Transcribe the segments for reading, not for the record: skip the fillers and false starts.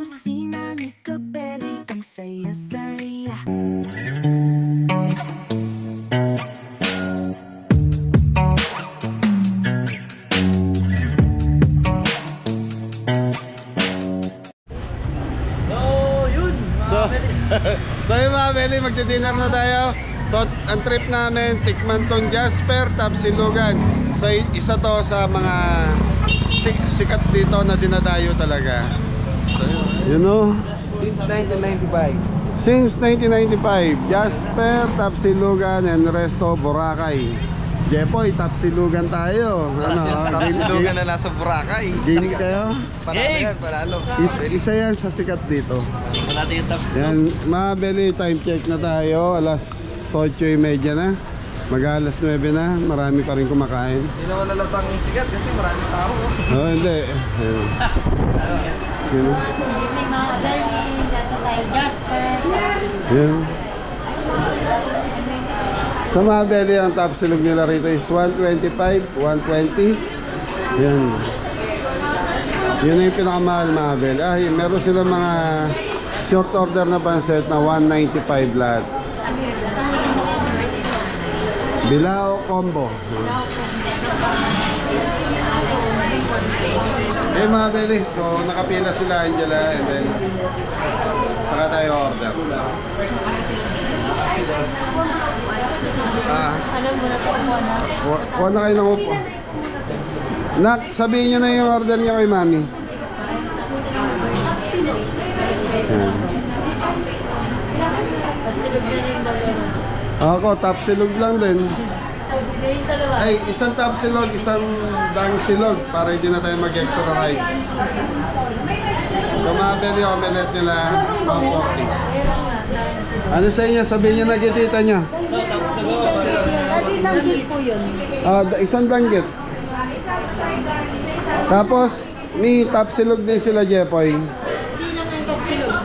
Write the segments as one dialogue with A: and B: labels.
A: kusina ni Kabeli, ang saya-saya.
B: So yung mga Beli, magdi-dinner na tayo. So ang trip namin, tikman tong Jasper, Tapsilugan. So isa to sa mga sikat dito na dinadayo talaga. You know? Since 1995, Jasper, Tapsilugan, and Resto, Boracay. Jepoy, Tapsilugan tayo.
C: Tapsilugan na nasa Boracay.
B: Game kayo?
C: Panalo.
B: Isa yan sa sikat dito. Yan, mga Beli, time check na tayo. Alas 8:30 na. Mag-alas 9 na. Marami pa rin kumakain.
C: Hindi naman nalatang sikat kasi maraming tao.
B: Oh, hindi. Ayun. Yun.
D: Hindi mga Beli, dito tayo Jasper.
B: Yun. Sa mga Beli, ang top silog nila rito is 125, 120. Yan. Yun na yung pinakamahal mga Beli. Ay, meron silang mga short order na panset na 195 lahat. Bilao combo. Eh mga Beli, so nakapila sila Angela and then saka tayo order.
D: Alam mo na po mo na.
B: Kuha na kayo ng upo. Nak, sabihin nyo na yung order niya kay Mami. Yan. Ako, top silog lang din. Ay, isang top silog, isang dang silog para hindi na tayo mag-extra rice. So mga Beli, omelette nila, 140. Ano sa inyo? Sabihin nyo na kitita nyo.
D: Danggit po yun.
B: Isang danggit. Tapos, may top silog din sila, Jepoy.
D: Hindi lang ang kapilog.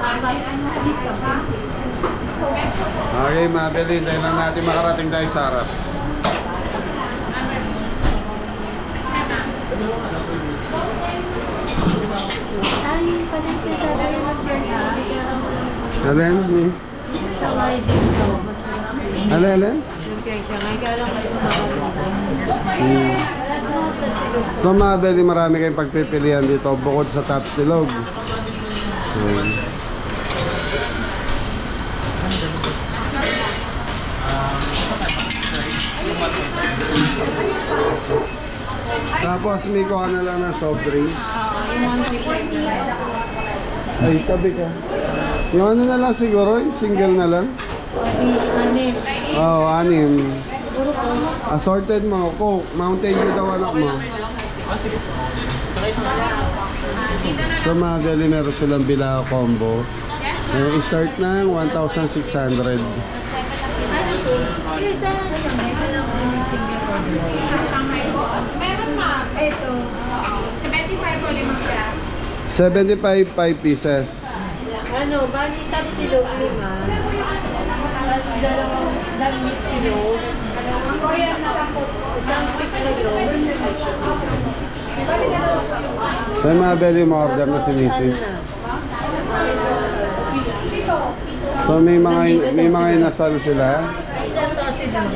B: Okay, mga Beli, dahil lang natin makarating tayo sa harap.
D: Ay, pala siya sa tayo mag-journey.
B: Alin?
D: Sa may dito.
B: Alin? So mga Beli, marami kayong pagpipilian dito bukod sa top silog. Tapos may kuha na lang ng soft drinks. Ay, tabi ka. Yung ano na lang siguro, yung single na lang. Oo, anim. Assorted mga Coke. Mountain Dew daw anak mo. So mga Beli, meron silang Bilao combo. Start ng 1,600.
E: Meron na. Ito. 75 po 5 siya.
B: 75, 5 pieces.
D: Ano, bali tapsilog 5. Tapos dalawang danggit silog. Isang piklog.
B: So mga Beli, ma-order na si Mrs. So may mga inasal sila.
D: Isang tosilog.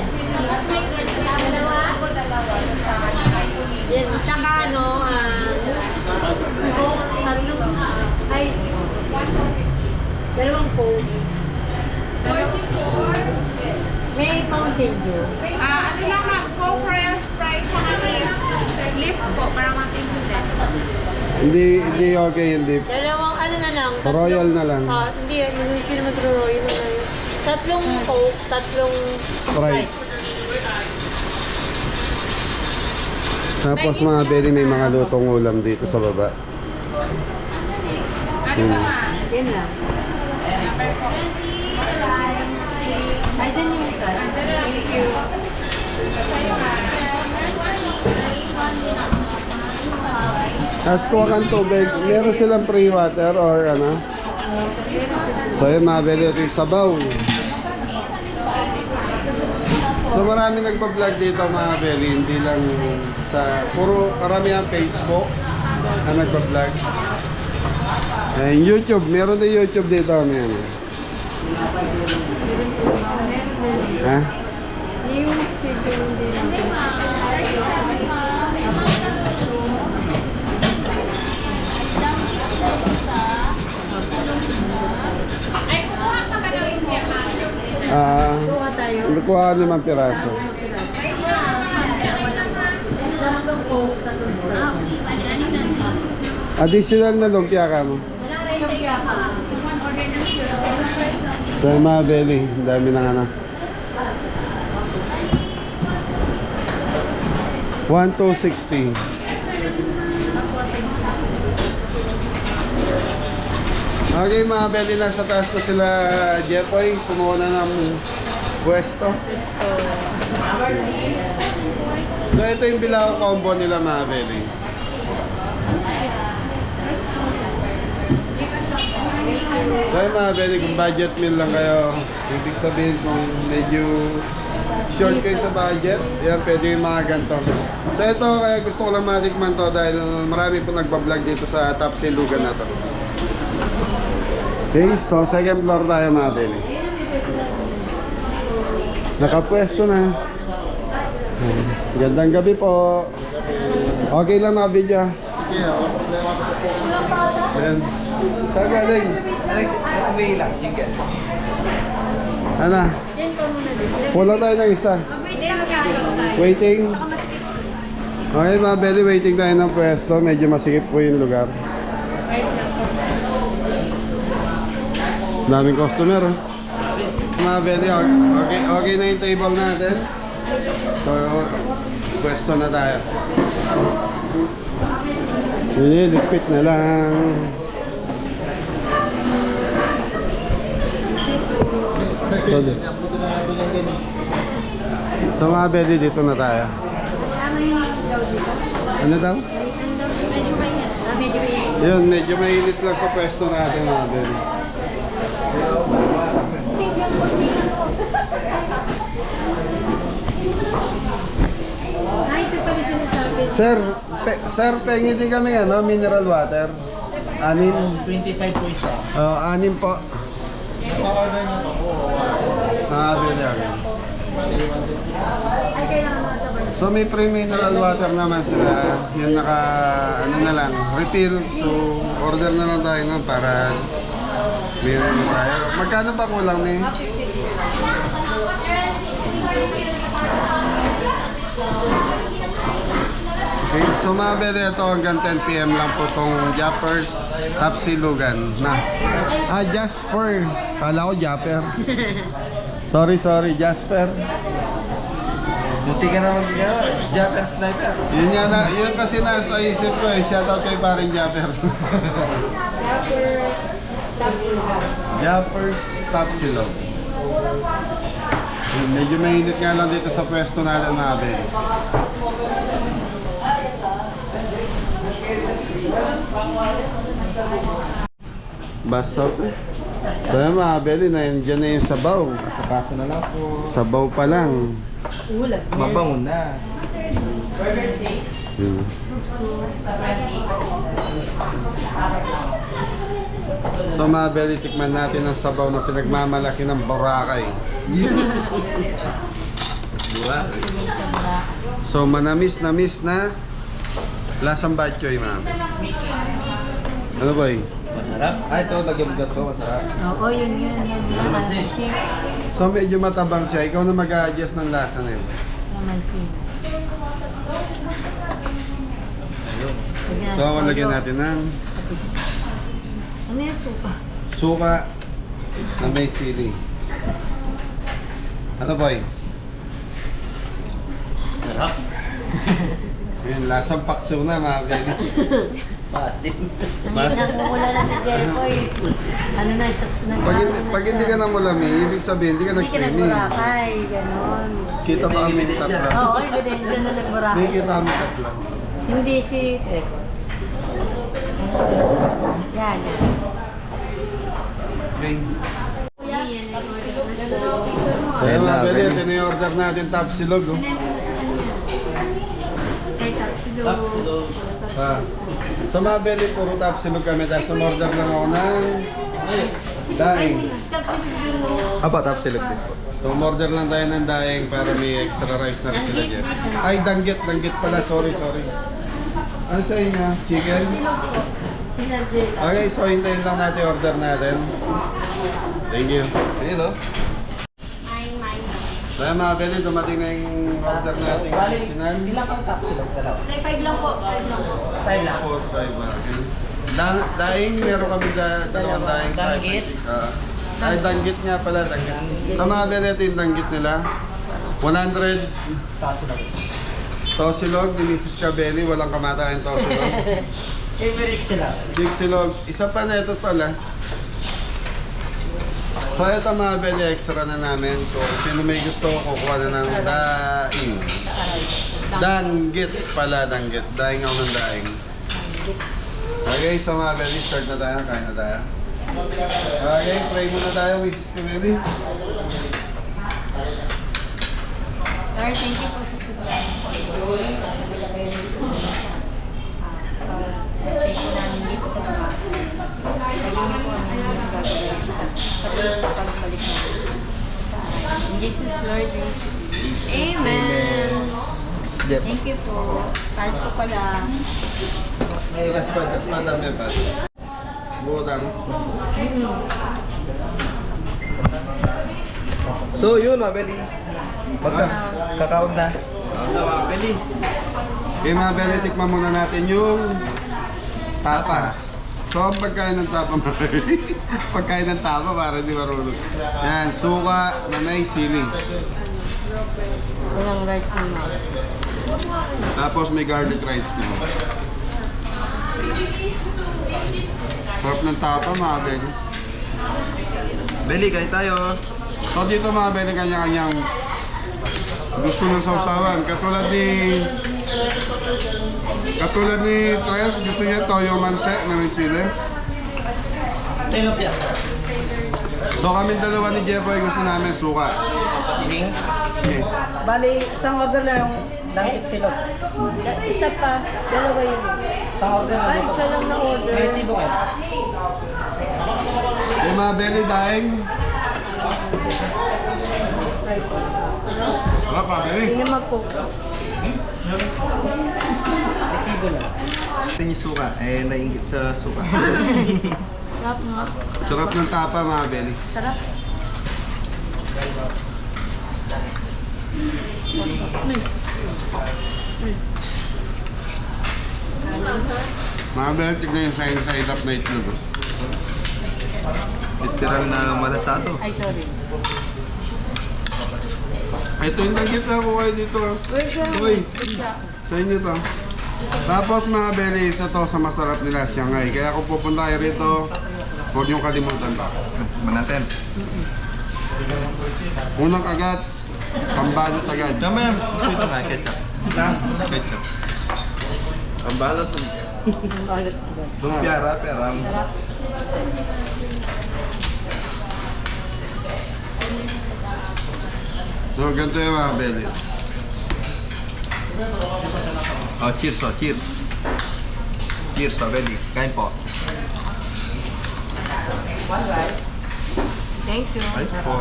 D: Yan, tsaka ano, tatlong, ay, dalawang Coke. May Mountain Dew.
E: Ano lang ma'am, Coke, Royal Sprite, tsaka lift po, para matingin din.
B: Hindi okay yung dip.
D: Dalawang ano na lang.
B: Royal na lang.
D: Hindi, yung sino mag-royal na lang. Tatlong Coke, tatlong Sprite.
B: Tapos mga Beli, may mga lutong ulam dito sa baba.
D: Yan lang. Ay, dyan yung isa. Thank you.
B: Tapos kuha kang tubig. Meron silang free water or ano. So yun mga Beli, ito yung sabaw. So marami nagpa-vlog dito mga Beli, hindi lang sa puro karamihan Facebook na nagpa-vlog. Ayan, YouTube. Meron din YouTube dito. Ayan. Ha?
D: Yung sticker hindi natin.
E: Ay, kumuha ka ba ng India, ma'am?
D: Kuha tayo.
B: Nakuha 5 piraso.
D: Tatlong coke, tatlong Sprite.
B: Additional na lumpia ka mo.
D: Lumpia ka.
B: Sa mga belly. Ang dami ng ano. 1,260. Okay mga belly, nasa taas na sila Jepoy. Kumuha na ng pwesto. So ito yung bilao combo nila mga belly. So yung mga belly, kung budget meal lang kayo, ibig sabihin kung medyo short kayo sa budget, yan pwede yung mga ganito. So ito, kaya gusto ko lang matikman to dahil marami po nagpa-vlog dito sa Top Silugan na to. Okay, so second floor tayo mga belly. Nakapwesto na. Gandang gabi po. Okay lang mga video. Ayan. Saan galing?
C: Alex, ito lang, jingle.
B: Ano?
D: Yan ko muna din.
B: Kulang tayo ng isa. Waiting. Okay mga belly, waiting tayo ng pwesto. Medyo masikip po yung lugar. Daming customer. Mga belly, okay na yung table natin. So, pwesto na tayo. Liligpit na lang. So mga belly, dito na tayo. Ano daw?
D: Medyo mainit. Medyo mainit.
B: Yun, medyo mainit lang sa pwesto natin mga belly.
D: Ay, ito pala sinasabi.
B: Sir, pengi din kami ano, mineral water. 6.
F: 25 po isa.
B: 6 po.
F: Sa order niyo pa po.
B: Sabi niya. So may free mineral water naman sila. Yun naka, ano na lang, refill. So order na lang tayo no, para meron na tayo. Magkano pa kulang ni? Okay, so mga bele, ito hanggang 10 PM lang po tong Jappers Top Silugan na. Jasper. Kala ko Japper. Sorry, Jasper.
C: Buti ka na mag-gawa. Japper sniper.
B: Yun kasi nasa isip ko eh. Shoutout kay paring Japper. Jappers Top Silog. Medyo mainit nga lang dito sa pwesto natin mga bele. Basta po. Kaya mga bele, nandiyan na yung sabaw.
C: Sa paso na lang po.
B: Sabaw pa lang.
D: Ulam.
C: Mabango na.
B: So mga bele, tikman natin ang sabaw na pinagmamalaki ng Boracay. So manamis na lasang batchoy mga bele. Ano ba eh?
C: Masarap. Ito, lagyan mo gato. Masarap.
D: Oo, yun. Namansin.
B: So medyo matabang siya. Ikaw na mag-a-adjust ng lasa na yun.
D: Namansin.
B: So lagyan natin ng
D: Ano yan, suka?
B: suka na may sili. Ano boy?
C: Sarap.
B: Yun, lasang pakso na mga bele.
D: Nagmumula na si Jeffoy. Ano na,
B: Pag hindi ka namulami, ibig sabihin hindi ka
D: Hindi ka
B: nag-swimming.
D: nagburakay, ganon.
B: Kita pa kami tatlo.
D: Oo, ebidensya na nagburakay.
B: Hindi kita kami tatlo.
D: Hindi si Tres. Yan.
B: Okay.
D: Yan, yan.
B: So yun mga bele, ito na yung order natin, Top Silog. Oh.
D: Kay Tapsilog.
B: Sa mga belly, puro tapsilog kami dahil sumorder lang ako ng daing.
C: Apa, top silog din po.
B: So, umorder lang tayo ng daing para may extra rice na rin sila dyan. Ay, danggit pala. Sorry. Ano sa inyo? Chicken? Okay, so hintayin lang natin order natin. Thank you.
C: Ayun, no?
B: So, mga belly, dumating na yung order natin. Additional.
F: Ilang ang top silog dalawa?
D: 5 lang po.
F: 5 lang.
B: 4, 5. Daing, meron kami dalawang daing sa
F: Danggit?
B: ay, danggit nga pala, danggit. Sa mga belly, ito yung danggit nila. 100
F: Kasilog.
B: tosilog, ni Mrs. Cabelli, walang kamatayan tosilog.
F: Favorite sila.
B: Big silog, isa pa na ito pala. So ito mga belly, extra na namin. So sino may gusto, kukuha na ng daing. Danggit pala, danggit. Daing ako ng daing. Okay, so mga belly, start na tayo, kain na tayo. Okay, pray muna tayo, Mrs. Cabelli.
D: Lord, thank you po sa supply. Stay po namin dito sa baba. Lagyan niyo po ang inyong gagawin sa pagbalik namin sa aray. In Jesus, Lord, thank you. Amen.
C: Jeff.
D: Thank you po. Kahit po pala.
B: Madami pa. Butang.
C: So, yun, mga belly. Kakaon na.
B: Okay mga belly, tikman muna natin yung tapa. So ang pagkain ng tapa, pagkain ng tapa para di marunong. Yan, suka na may sili.
D: Walang right na.
B: Tapos may garlic rice dito. Sarap ng tapa mga belly.
C: Belly, kain tayo.
B: So dito mga belly, kanya-kanyang gusto ng sausawan. Katulad ni Tres, gusto niya toyo manse na may sili.
F: Tilapia.
B: So kami dalawa ni Jeffoy gusto namin suka. Okay.
F: Bali, isang order lang yung danggit silog.
D: Isa pa. Dalawa yun.
F: Isang order lang
D: Ay,
F: dito.
D: isa lang na order.
F: May sibo kayo.
B: Yung mga belly daing. Sarap mga belly.
D: Hindi na mag-cook.
F: May sibo lang.
C: Ito yung suka. Nainggit sa suka.
D: Sarap mo.
B: Sarap ng tapa mga belly.
D: Sarap.
B: Mga belly, tignan yung side up na itlog.
C: Literal na malasato.
D: Ay, sorry.
B: Ito yung danggit na kuha dito. Uy, sa inyo to. Tapos mga belly, isa to sa masarap nila, Shanghai. Kaya kung pupunta kayo rito, huwag niyong kalimutan pa.
C: Manaten.
B: Unang agad, pambalot agad.
C: Tama yan. Gusto ito nga, ketchup. Ketchup. Ang balot. Lumpia, rapper.
B: So, ganito yung mga belly.
C: Oh, cheers, oh, cheers. Cheers, oh, belly. Kain po.
D: Thank you.
C: Ay, po.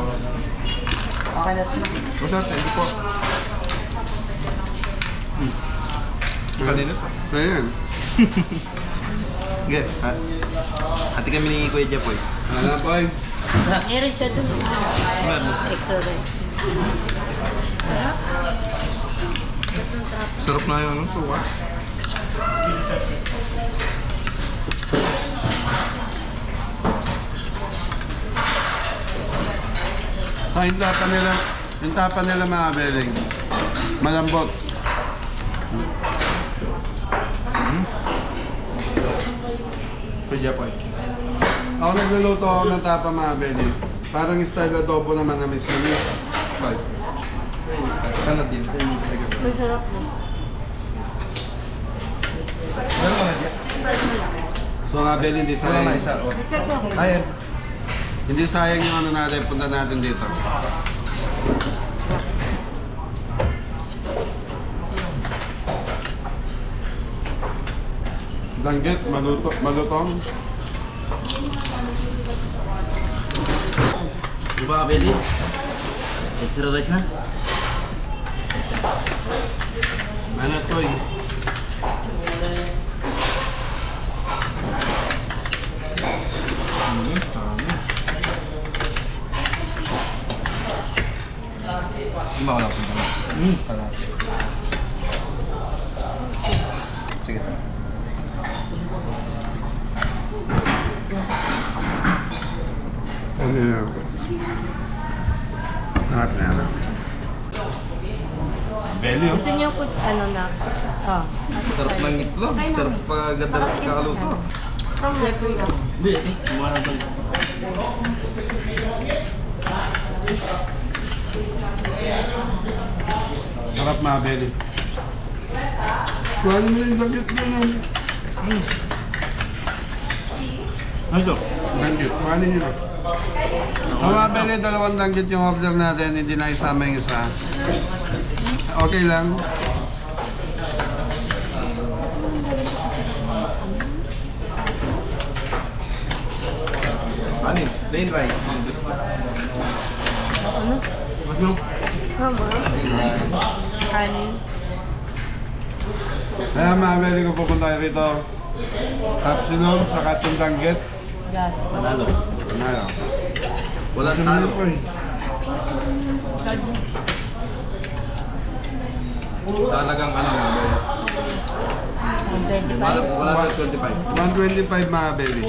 F: Okay na sila.
C: Masarap, thank you po. Kanina po.
B: So, yan.
C: Okay, hati kami ni Kuya Jepoy.
B: Ano boy?
D: Meron siya dun. Extra rin.
C: Sarap na yun, suka.
B: Ah, yung tapa nila mga beling. Malambot.
C: Kuya Jepoy.
B: Ako nagluluto ako ng tapa mga beling. Parang style adobo naman na miss nila.
C: Bye. Kanat din.
D: Masarap mo.
C: Meron ka na dyan?
B: So mga beling, hindi
C: Wala na
B: sayang.
C: isa. Oh. Ayan.
B: Hindi sayang yung ano natin, punta natin dito. Danggit, malutong.
G: Di ba, Beli? Extra rice na? Mana to eh?
C: Lima ko lang punta na. Sige.
B: Ano yan? Lahat na yan. Belly, oh.
D: Gusto niyo po, ano na? Oh.
C: Sarap ng itlog. Sarap paganda ng kakaluto.
D: From Jeffrey na.
G: Hindi, kumuha lang tayo.
B: Sarap mga belly. Kuhanin mo yung danggit mo nun.
G: Ano ito?
B: Danggit, kuhanin nyo na. Mga belly, 2 danggit yung order natin. Hindi na isama yung isa. Okay lang.
C: Ano? Plain rice.
D: Ano?
G: Ano?
D: Hama?
C: Plain rice.
D: Kanin?
B: Kaya mga belly ko pupunta kayo rito. Tapsilog, saka itong danggit.
D: Gas.
G: Panalo.
B: Ano?
C: Walang talo. Talagang ano nga ba? Wala 25.
B: 125 mga belly.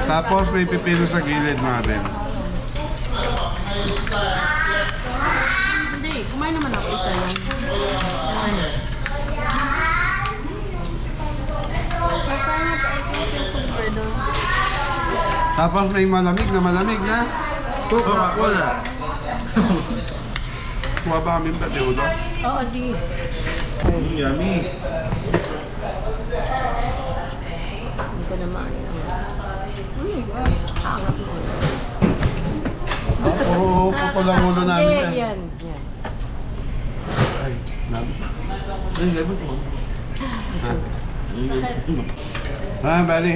B: Tapos may pipino sa gilid mga belly.
D: Hindi, kumain naman ako isa lang. Ano?
B: Tapos may malamig na.
C: Coca-Cola.
B: Kuha ba kami pati ulo?
D: Oo, di.
C: Yummy.
D: Hindi ko na maayang. Hangat mo.
B: Puro upo po lang ulo namin yan.
D: Yan.
B: Ay, nabi.
G: Ay, labot mo.
B: Bali.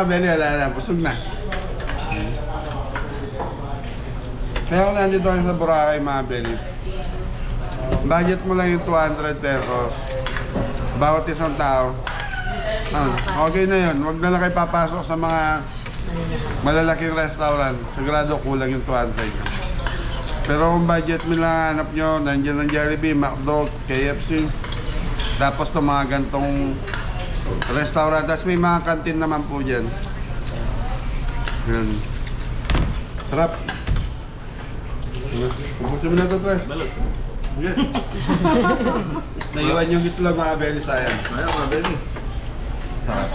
B: Bali, wala na. Busog na. Kaya kung nandito kayo sa Boracay, mga Beli, budget mo lang yung 200 pesos. Bawat isang tao. Okay na yun. Huwag na lang kayo papasok sa mga malalaking restaurant. Sigurado kulang yung 200. Pero kung budget mo lang hanap nyo, nandiyan ng Jollibee, McDo, KFC. Tapos itong mga gantong restaurant. Tapos may mga kantin naman po dyan. Yan. Sarap. Gusto mo na ito, Tres?
G: Balot.
B: Okay. Naiwan yung itlog mga belly sayang.
C: Ayaw mga belly.
B: Sarap.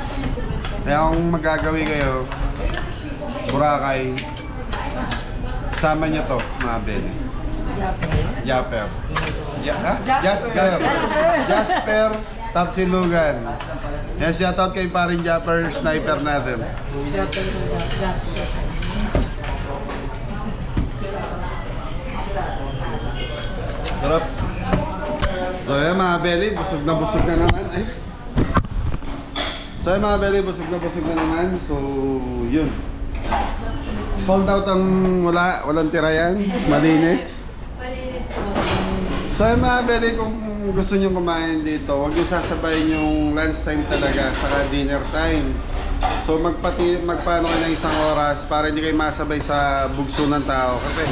B: Kaya kung magagawi kayo, Boracay, sama nyo to mga belly. Japper. Jasper. Jasper. Tapsilugan. Yan, shoutout kay paring Japper sniper natin. Sarap. So yan mga belly, busog na naman. So yan mga belly, busog na naman. So yun. Sold out ang walang tira yan. Malinis. So yan mga belly, kung gusto nyo kumain dito, huwag nyo sasabayin yung lunch time talaga, saka dinner time. So magpaano kayo ng 1 oras para hindi kayo masabay sa bugso ng tao. Kasi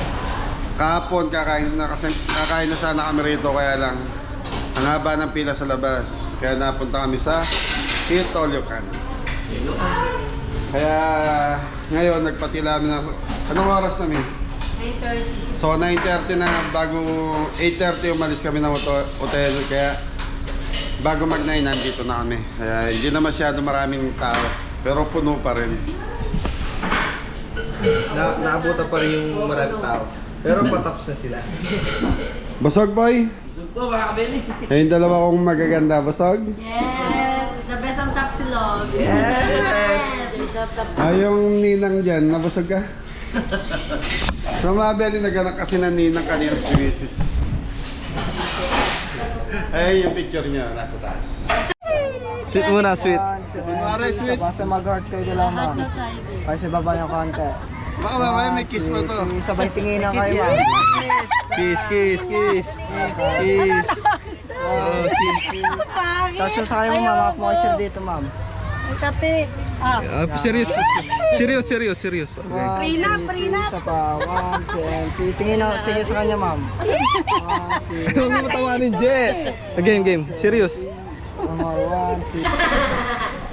B: kahapon kakain na sana kami rito, kaya lang ang haba ng pila sa labas. Kaya napunta kami sa Eat All You Can. Kaya ngayon nagpatila kami na, anong oras namin?
D: 9:30.
B: So 9:30 na, bago 8:30 umalis kami ng hotel. Kaya bago mag-9 nandito na kami. Kaya hindi na masyado maraming tao, pero puno pa rin.
C: Naabutan pa rin yung maraming tao. Pero patapos na sila.
B: Busog boy?
G: Busog po, mga kabeli.
B: Ayun dalawa kong magaganda. Busog?
D: Yes! The best ang Tapsilog.
C: Yes!
D: The best ang Tapsilog.
B: Yung ninang dyan, nabusog ka? So mga belly, naganak kasi ng ninang kanina si Mrs. Ayun yung picture niya, nasa taas.
H: Sweet muna, sweet.
B: Kunwari, sweet.
F: Basta mag-heart kayo nila, ma'am. Ay, sa baba yung konti.
B: Baka mamaya may kiss pa to.
F: Sabay tinginan kayo, ma'am.
H: Kiss, kiss, kiss. Kiss. Oh, kiss.
F: Tapos sa kayo, ma'am, moisture dito, ma'am.
H: Serious. Serious, serious, serious. Okay.
F: Prenup. Isa pa. 1, 2, tingin sa kanya, ma'am. 1, 2,
H: Huwag mo matawanin, Jet. Game. Serious.
F: 1, 2.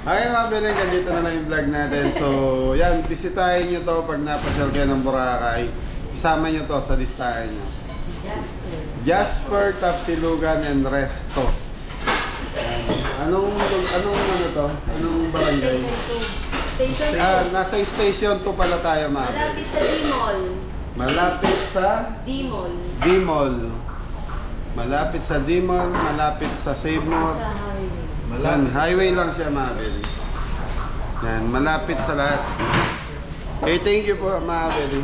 B: Okay mga Beleng, dito na lang yung vlog natin. So, yan, bisitahin nyo to pag napasyal kayo ng Boracay. Isama nyo to sa listahan nyo. Jasper, Tapsilugan, and Resto. Yan. Anong ano to? Anong barangay? Nasa station 2 pala tayo mga Beleng.
D: Malapit sa D-Mall.
B: Malapit sa
D: D-Mall.
B: D-Mall. Malapit sa D-Mall, malapit sa Save More. Yan, highway lang siya mga Beleng. Yan, malapit sa lahat. Okay, thank you po mga Beleng.